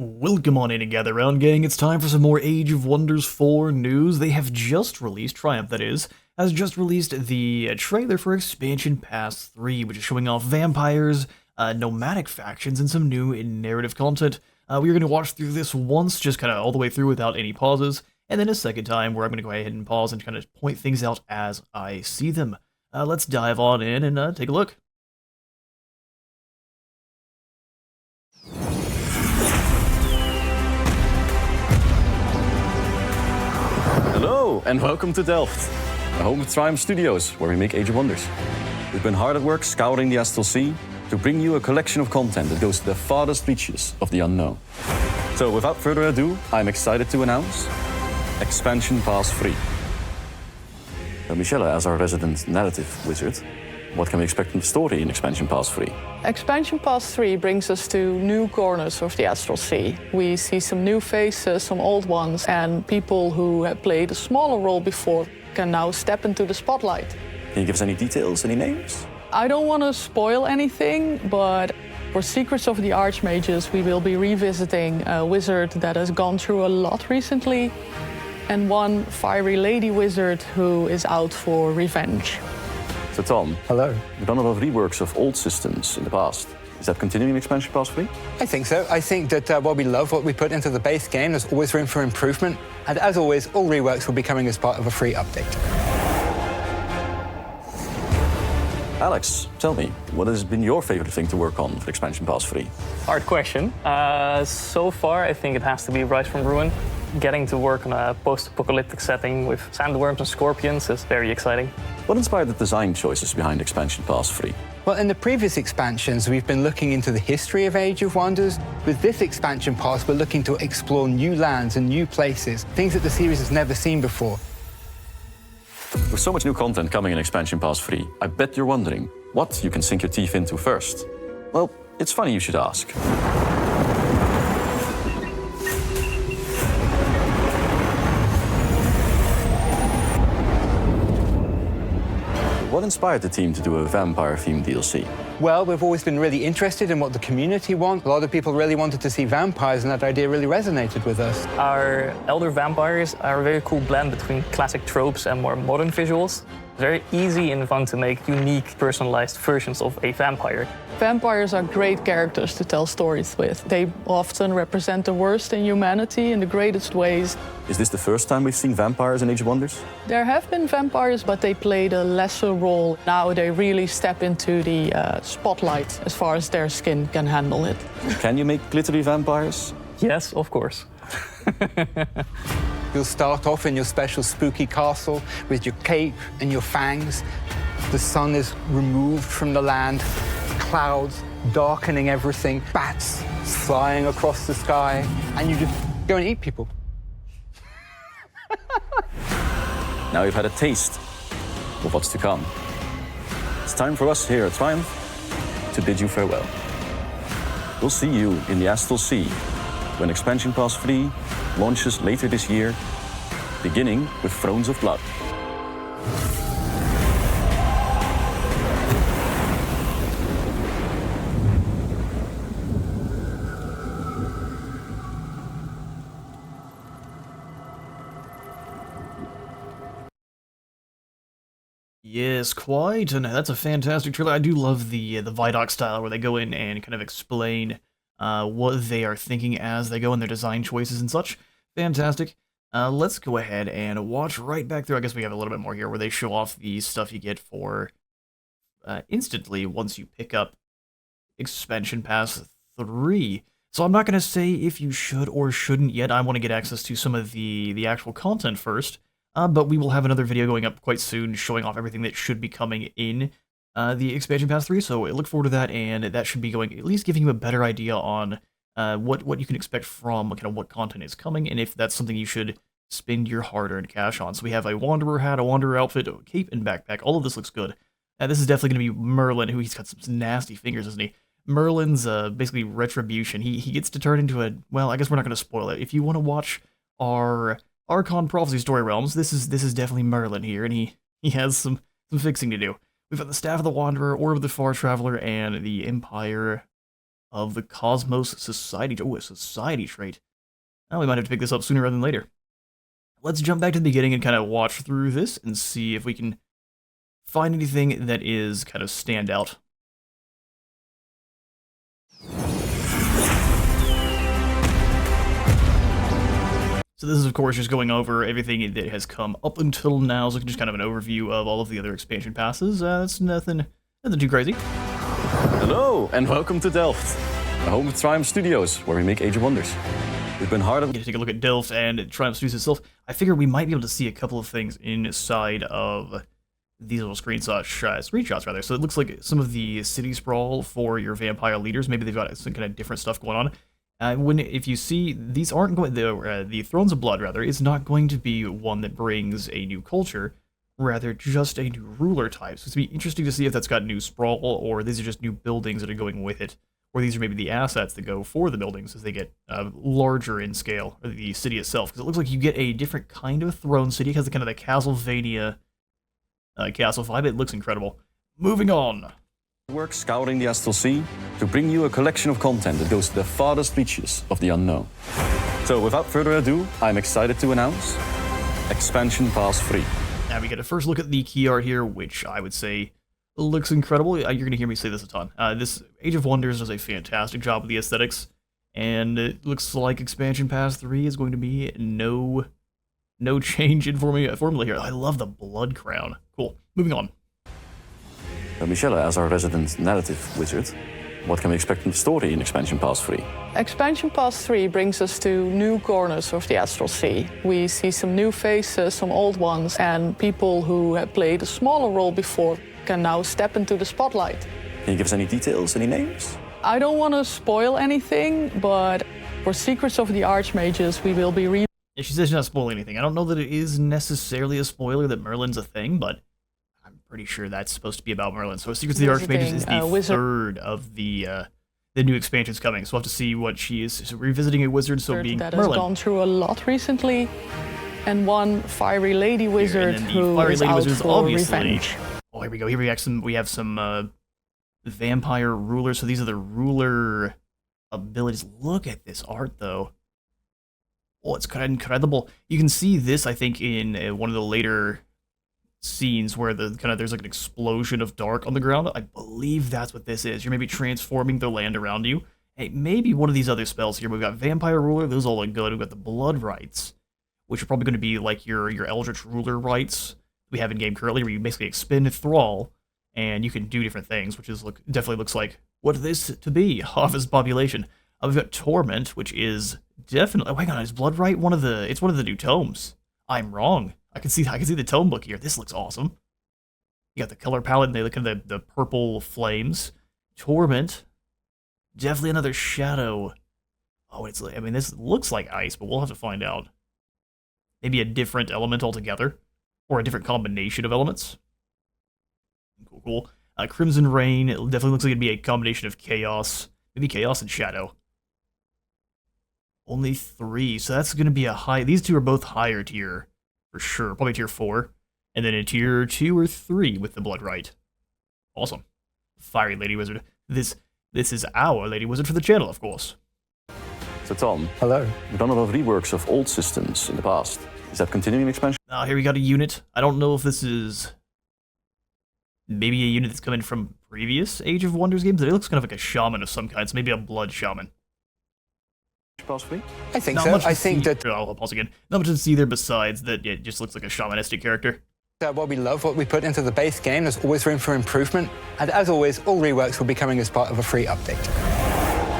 Welcome on in and gather round, gang. It's time for some more Age of Wonders 4 news. They have just released, Triumph that is, has just released the trailer for Expansion Pass 3, which is showing off vampires, nomadic factions, and some new narrative content. We are going to watch through this once, just kind of all the way through without any pauses, and then a second time where I'm going to go ahead and pause and kind of point things out as I see them. Let's dive on in and take a look. Hello, and welcome to Delft, the home of Triumph Studios, where we make Age of Wonders. We've been hard at work scouring the Astral Sea to bring you a collection of content that goes to the farthest reaches of the unknown. So without further ado, I'm excited to announce Expansion Pass 3. Michelle, as our resident narrative wizard, what can we expect from the story in Expansion Pass 3? Expansion Pass 3 brings us to new corners of the Astral Sea. We see some new faces, some old ones, and people who have played a smaller role before can now step into the spotlight. Can you give us any details, any names? I don't want to spoil anything, but for Secrets of the Archmages, we will be revisiting a wizard that has gone through a lot recently, and one fiery lady wizard who is out for revenge. So Tom, Hello. you've done a lot of reworks of old systems in the past. Is that continuing in Expansion Pass 3? I think so. I think that what we love, what we put into the base game, there's always room for improvement. And as always, all reworks will be coming as part of a free update. Alex, tell me, what has been your favorite thing to work on for Expansion Pass 3? Hard question. So far, I think it has to be Rise from Ruin. Getting to work on a post-apocalyptic setting with sandworms and scorpions is very exciting. What inspired the design choices behind Expansion Pass 3? Well, in the previous expansions, we've been looking into the history of Age of Wonders. With this expansion pass, we're looking to explore new lands and new places, things that the series has never seen before. With so much new content coming in Expansion Pass 3, I bet you're wondering what you can sink your teeth into first. Well, it's funny you should ask. What inspired the team to do a vampire-themed DLC? Well, we've always been really interested in what the community wants. A lot of people really wanted to see vampires, and that idea really resonated with us. Our elder vampires are a very cool blend between classic tropes and more modern visuals. Very easy and fun to make unique, personalized versions of a vampire. Vampires are great characters to tell stories with. They often represent the worst in humanity in the greatest ways. Is this the first time we've seen vampires in Age of Wonders? There have been vampires, but they played a lesser role. Now they really step into the spotlight as far as their skin can handle it. Can you make glittery vampires? Yes, of course. You'll start off in your special spooky castle with your cape and your fangs. The sun is removed from the land, clouds darkening everything, bats flying across the sky, and you just go and eat people. Now you've had a taste of what's to come. It's time for us here at Triumph to bid you farewell. We'll see you in the Astral Sea when Expansion Pass 3 launches later this year, beginning with Thrones of Blood. Yes, quite, and that's a fantastic trailer. I do love the Vidoc style where they go in and kind of explain what they are thinking as they go in their design choices and such. Fantastic. Let's go ahead and watch right back through. I guess we have a little bit more here where they show off the stuff you get for instantly once you pick up Expansion Pass 3. So I'm not going to say if you should or shouldn't yet. I want to get access to some of the actual content first. But we will have another video going up quite soon showing off everything that should be coming in the Expansion Pass 3, so look forward to that, and that should be going, at least giving you a better idea on what you can expect from kind of what content is coming, and if that's something you should spend your hard-earned cash on. So we have a Wanderer hat, a Wanderer outfit, a cape, and backpack. All of this looks good. This is definitely going to be Merlin, who he's got some nasty fingers, isn't he? Merlin's basically retribution. He gets to turn into a, well, I guess we're not going to spoil it. If you want to watch our Archon Prophecy Story Realms, this is definitely Merlin here, and he has some fixing to do. We've got the Staff of the Wanderer, Orb of the Far Traveler, and the Empire of the Cosmos Society. Oh, a society trait. Now we might have to pick this up sooner rather than later. Let's jump back to the beginning and kind of watch through this and see if we can find anything that is kind of stand out. So this is, of course, just going over everything that has come up until now, so just kind of an overview of all of the other expansion passes. That's nothing too crazy. Hello, and welcome to Delft, the home of Triumph Studios, where we make Age of Wonders. We've been hard at... Get to take a look at Delft and Triumph Studios itself. I figure we might be able to see a couple of things inside of these little screenshots, rather. So it looks like some of the city sprawl for your vampire leaders. Maybe they've got some kind of different stuff going on. If you see, these aren't going... The Thrones of Blood, rather, is not going to be one that brings a new culture, rather just a new ruler type. So it's going to be interesting to see if that's got new sprawl, or these are just new buildings that are going with it, or these are maybe the assets that go for the buildings as they get larger in scale, or the city itself. Because it looks like you get a different kind of throne city. It has the kind of the Castlevania castle vibe. It looks incredible. Moving on. Reworks scouring the Astral Sea to bring you a collection of content that goes to the farthest reaches of the unknown. So without further ado, I'm excited to announce Expansion Pass 3. Now we get a first look at the key art here, which I would say looks incredible. You're going to hear me say this a ton. This Age of Wonders does a fantastic job with the aesthetics, and it looks like Expansion Pass 3 is going to be no change in formula here. I love the blood crown. Cool. Moving on. Michelle, as our resident narrative wizard, what can we expect from the story in Expansion Pass 3? Expansion Pass 3 brings us to new corners of the Astral Sea. We see some new faces, some old ones, and people who have played a smaller role before can now step into the spotlight. Can you give us any details, any names? I don't want to spoil anything, but for Secrets of the Archmages, we will be Yeah, she says she's not spoiling anything. I don't know that it is necessarily a spoiler that Merlin's a thing, but I'm pretty sure that's supposed to be about Merlin. So Secrets of the Archmages is the third of the new expansions coming. So we'll have to see what she is. So revisiting a wizard, so being that Merlin. has gone through a lot recently, and one fiery lady wizard who is out for revenge. Oh, here we go. Here we have some vampire rulers. So these are the ruler abilities. Look at this art, though. Oh, it's kind of incredible. You can see this, I think, in one of the later scenes where there's like an explosion of dark on the ground. I believe that's what this is. You're maybe transforming the land around you. Hey, maybe one of these other spells here. We've got Vampire Ruler. Those all look good. We've got the Blood Rights, which are probably going to be like your Eldritch Ruler rights we have in game currently, where you basically expend Thrall, and you can do different things, which is definitely looks like what this to be, half his population. We've got Torment, which is definitely... Oh, hang on, is Blood Right it's one of the new tomes? I'm wrong. I can see the tome book here. This looks awesome. You got the color palette, and they look at the purple flames. Torment. Definitely another shadow. Oh, this looks like ice, but we'll have to find out. Maybe a different element altogether, or a different combination of elements. Cool. Crimson Rain, it definitely looks like it'd be a combination of chaos. Maybe chaos and shadow. Only 3, so that's going to be a high... These two are both higher tier, for sure. Probably tier 4. And then a tier 2 or 3 with the Blood Right. Awesome. Fiery Lady Wizard. This is our Lady Wizard for the channel, of course. So Tom. Hello. We've done a lot of reworks of old systems in the past. Is that continuing expansion? Here we got a unit. I don't know if this is... maybe a unit that's coming from previous Age of Wonders games. It looks kind of like a shaman of some kind, so maybe a blood shaman. Possibly? I think so. I think that... I'll pause again. Not much to see there besides that it just looks like a shamanistic character. What we love, what we put into the base game, there's always room for improvement. And as always, all reworks will be coming as part of a free update.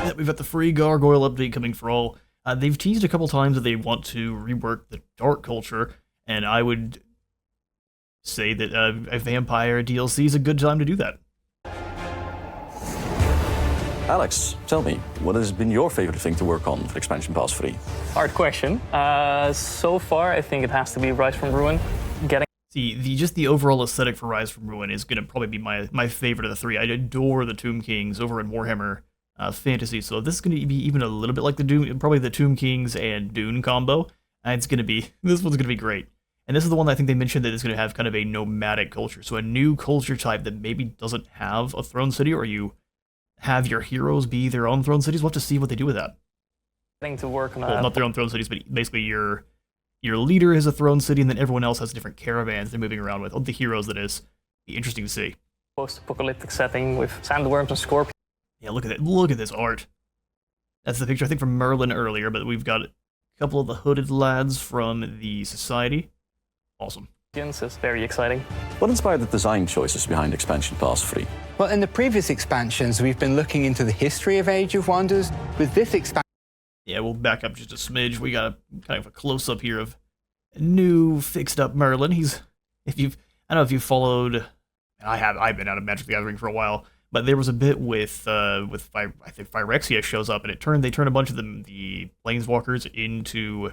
Yeah, we've got the free Gargoyle update coming for all. They've teased a couple times that they want to rework the dark culture, and I would say that a vampire DLC is a good time to do that. Alex, tell me, what has been your favorite thing to work on for Expansion Pass 3? Hard question. So far, I think it has to be Rise from Ruin. See, just the overall aesthetic for Rise from Ruin is going to probably be my favorite of the 3. I adore the Tomb Kings over in Warhammer Fantasy, so this is going to be even a little bit like probably the Tomb Kings and Dune combo. This one's going to be great. And this is the one that I think they mentioned that is going to have kind of a nomadic culture, so a new culture type that maybe doesn't have a throne city, or you have your heroes be their own throne cities. We'll have to see what they do with that. Getting to work on Well, not their own throne cities, but basically your leader is a throne city, and then everyone else has different caravans they're moving around with. Oh, the heroes, that is. Be interesting to see. post-apocalyptic setting with sandworms and scorpions. Yeah, look at it. Look at this art. That's the picture, I think, from Merlin earlier, but we've got a couple of the hooded lads from the Society. Awesome. It's very exciting. What inspired the design choices behind Expansion Pass 3? Well, in the previous expansions, we've been looking into the history of Age of Wonders. With this expansion, Yeah, we'll back up just a smidge. We got a kind of a close-up here of new, fixed-up Merlin. I don't know if you followed. I've been out of Magic the Gathering for a while, but there was a bit with I think Phyrexia shows up, and they turn a bunch of the planeswalkers into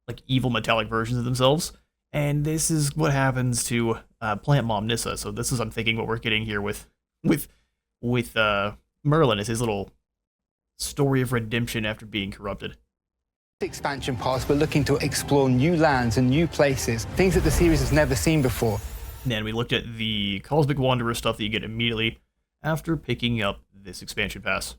like evil metallic versions of themselves, and this is what happens to Plant Mom Nissa. So this is, I'm thinking, what we're getting here with Merlin is his little story of redemption after being corrupted. expansion pass, we're looking to explore new lands and new places, things that the series has never seen before. Then we looked at the Cosmic Wanderer stuff that you get immediately after picking up this expansion pass.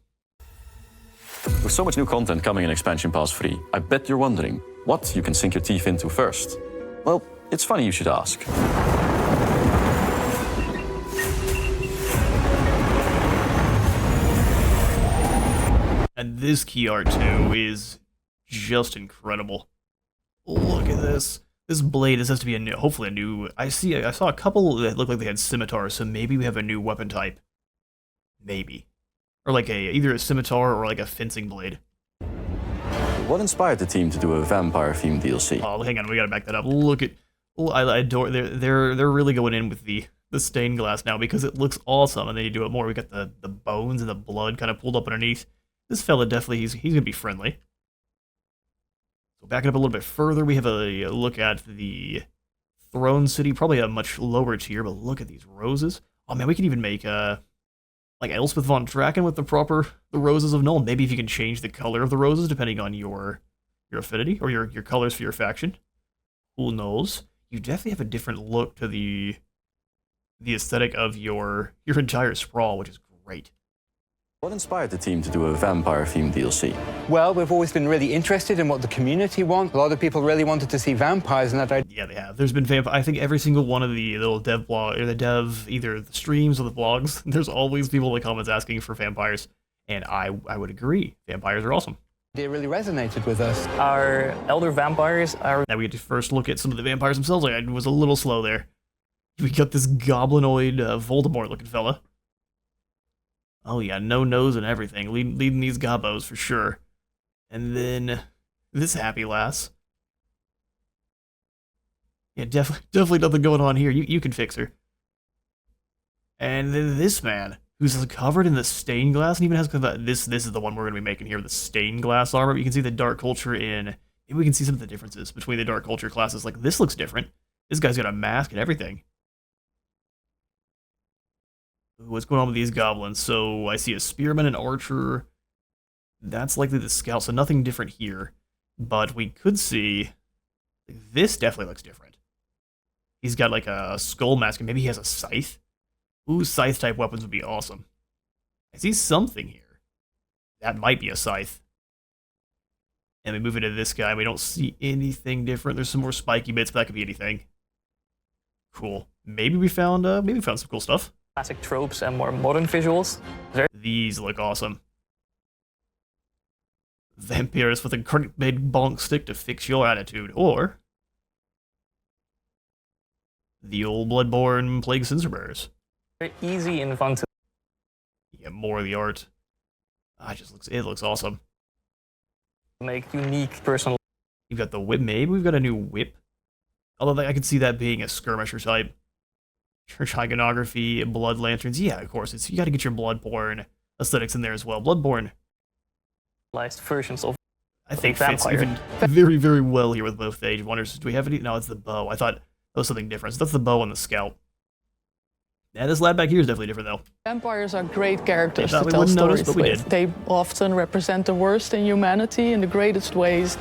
With so much new content coming in Expansion Pass 3, I bet you're wondering what you can sink your teeth into first. Well, it's funny you should ask. And this key art too is just incredible. Look at this. This blade, this has to be hopefully a new. I saw a couple that looked like they had scimitars, so maybe we have a new weapon type. Maybe. Or like either a scimitar or like a fencing blade. What inspired the team to do a vampire-themed DLC? Oh, hang on, we gotta back that up. Look at, I adore. They're really going in with the stained glass now because it looks awesome, and then you do it more. We got the bones and the blood kind of pulled up underneath. This fella definitely he's gonna be friendly. So backing up a little bit further, we have a look at the Throne City, probably a much lower tier, but look at these roses. Oh man, we could even make like Elspeth von Draken with the roses of Null. Maybe if you can change the color of the roses depending on your affinity or your colors for your faction. Who knows? You definitely have a different look to the aesthetic of your entire sprawl, which is great. What inspired the team to do a vampire-themed DLC? Well, we've always been really interested in what the community wants. A lot of people really wanted to see vampires, and that idea. Yeah, they have. There's been I think every single one of the little dev blog or either the streams or the vlogs. There's always people in the comments asking for vampires, and I would agree. Vampires are awesome. It really resonated with us. Our elder vampires are Now we get to first look at some of the vampires themselves. I was a little slow there. We got this goblinoid Voldemort-looking fella. Oh yeah, no nose and everything, leading these gobos for sure. And then this happy lass. Yeah, definitely nothing going on here. You can fix her. And then this man, who's covered in the stained glass, and even has this is the one we're gonna be making here, the stained glass armor. You can see the dark culture maybe we can see some of the differences between the dark culture classes. Like this looks different. This guy's got a mask and everything. What's going on with these goblins? So I see a spearman, an archer. That's likely the scout, so nothing different here. But we could see this definitely looks different. He's got like a skull mask, and maybe he has a scythe. Ooh, scythe type weapons would be awesome. I see something here. That might be a scythe. And we move into this guy. We don't see anything different. There's some more spiky bits, but that could be anything. Cool. Maybe we found some cool stuff. classic tropes and more modern visuals. These look awesome. Vampires with a great big bonk stick to fix your attitude, or the old Bloodborne Plague Censorbearers. Very easy and fun to Yeah, more of the art. It looks awesome. make unique personal. You've got the whip. Maybe we've got a new whip. Although I could see that being a skirmisher type. Church iconography, blood lanterns. Yeah, of course. You got to get your Bloodborne aesthetics in there as well. Bloodborne, Versions of I think, a fits vampire. even very, very well here with both Age of Wonders. Do we have any? No, it's the bow. I thought that was something different. So that's the bow and the scout. Yeah, this lad back here is definitely different, though. Vampires are great characters Yeah, to we tell wouldn't notice, stories but we with. did. They often represent the worst in humanity in the greatest ways.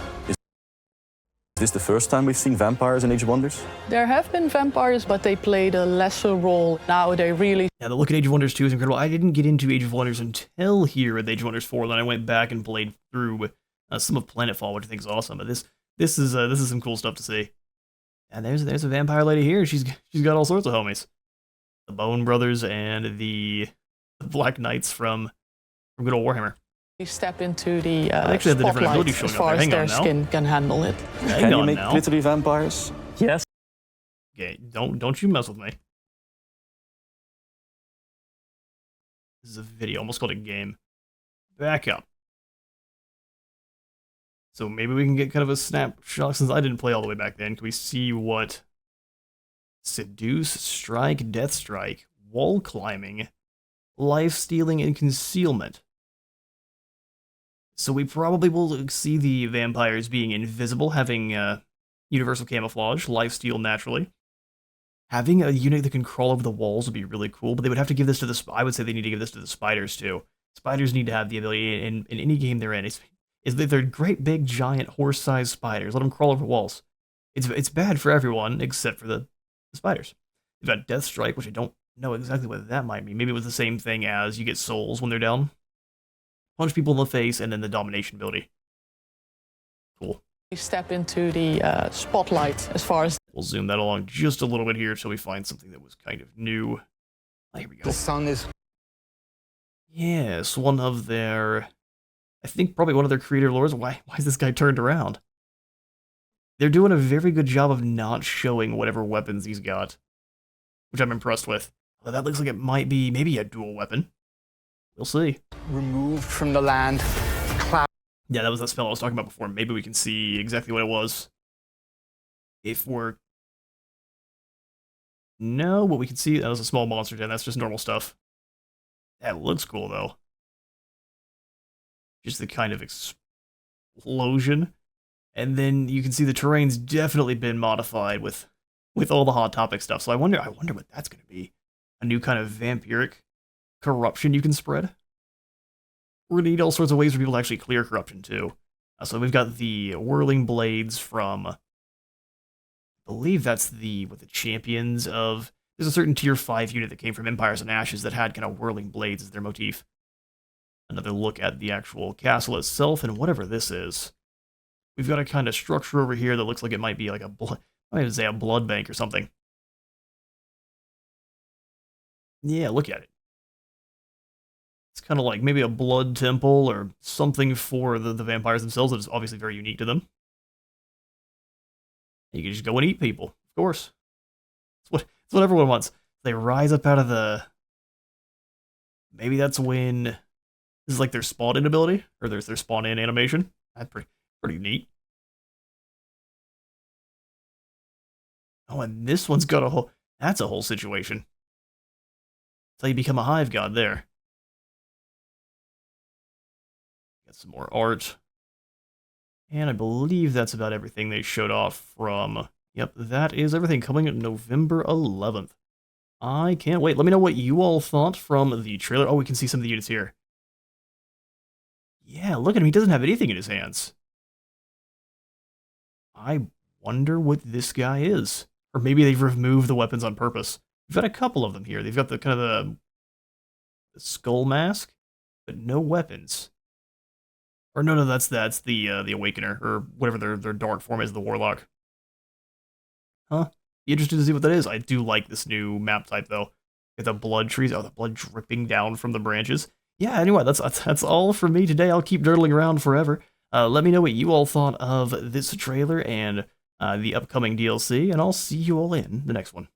Is this the first time we've seen vampires in Age of Wonders? There have been vampires, but they played a lesser role. Now they really... Yeah, the look at Age of Wonders 2 is incredible. I didn't get into Age of Wonders until here at Age of Wonders 4, then I went back and played through some of Planetfall, which I think is awesome. But this is some cool stuff to see. And there's a vampire lady here. She's got all sorts of homies. The Bone Brothers and the Black Knights from good old Warhammer. step into the they actually have the different abilities spotlight showing as up far there. as Hang their on now. skin can handle it. Can you make glittery vampires? Yes. Okay, don't you mess with me. This is a video, almost called a game. Back up. So maybe we can get kind of a snapshot, since I didn't play all the way back then. Can we see what Seduce, Strike, Death Strike, Wall Climbing, Life Stealing, and Concealment. So we probably will see the vampires being invisible, having universal camouflage, lifesteal naturally. Having a unit that can crawl over the walls would be really cool, but they would have to give this to the... I would say they need to give this to the spiders, too. Spiders need to have the ability, in any game they're in, is that they're great big giant horse-sized spiders. Let them crawl over walls. It's bad for everyone, except for the spiders. You've got Death Strike, which I don't know exactly what that might mean. Maybe it was the same thing as you get souls when they're down. Punch people in the face, and then the domination ability. Cool. We step into the spotlight as far as... We'll zoom that along just a little bit here until we find something that was kind of new. Oh, here we go. The sun is... Yes, one of their... I think probably one of their creator lores. Why is this guy turned around? They're doing a very good job of not showing whatever weapons he's got, which I'm impressed with. Although that looks like it might be maybe a dual weapon. We'll see. removed from the land. Yeah, that was that spell I was talking about before. Maybe we can see exactly what it was. If we're... No, what we can see, that was a small monster den. That's just normal stuff. That looks cool, though. Just the kind of explosion. And then you can see the terrain's definitely been modified with all the Hot Topic stuff. So I wonder what that's going to be. A new kind of vampiric corruption you can spread. We're going to need all sorts of ways for people to actually clear corruption, too. So we've got the whirling blades from... I believe that's the champions of... There's a certain tier 5 unit that came from Empires and Ashes that had kind of whirling blades as their motif. Another look at the actual castle itself and whatever this is. We've got a kind of structure over here that looks like it might be like a blood bank or something. Yeah, look at it. It's kind of like maybe a blood temple or something for the vampires themselves that is obviously very unique to them. You can just go and eat people, of course. It's what everyone wants. They rise up out of the... Maybe that's when... This is like their spawn-in ability, or their spawn-in animation. That's pretty neat. Oh, and this one's got a whole... That's a whole situation. That's how you become a hive god there. Got some more art. And I believe that's about everything they showed off from... Yep, that is everything coming November 11th. I can't wait. Let me know what you all thought from the trailer. Oh, we can see some of the units here. Yeah, look at him. He doesn't have anything in his hands. I wonder what this guy is. Or maybe they've removed the weapons on purpose. We've got a couple of them here. They've got the kind of the skull mask, but no weapons. Or no, that's the Awakener, or whatever their dark form is, the Warlock. Huh? Be interested to see what that is. I do like this new map type, though. Get the blood trees. Oh, the blood dripping down from the branches. Yeah, anyway, that's all for me today. I'll keep nerdling around forever. Let me know what you all thought of this trailer and the upcoming DLC, and I'll see you all in the next one.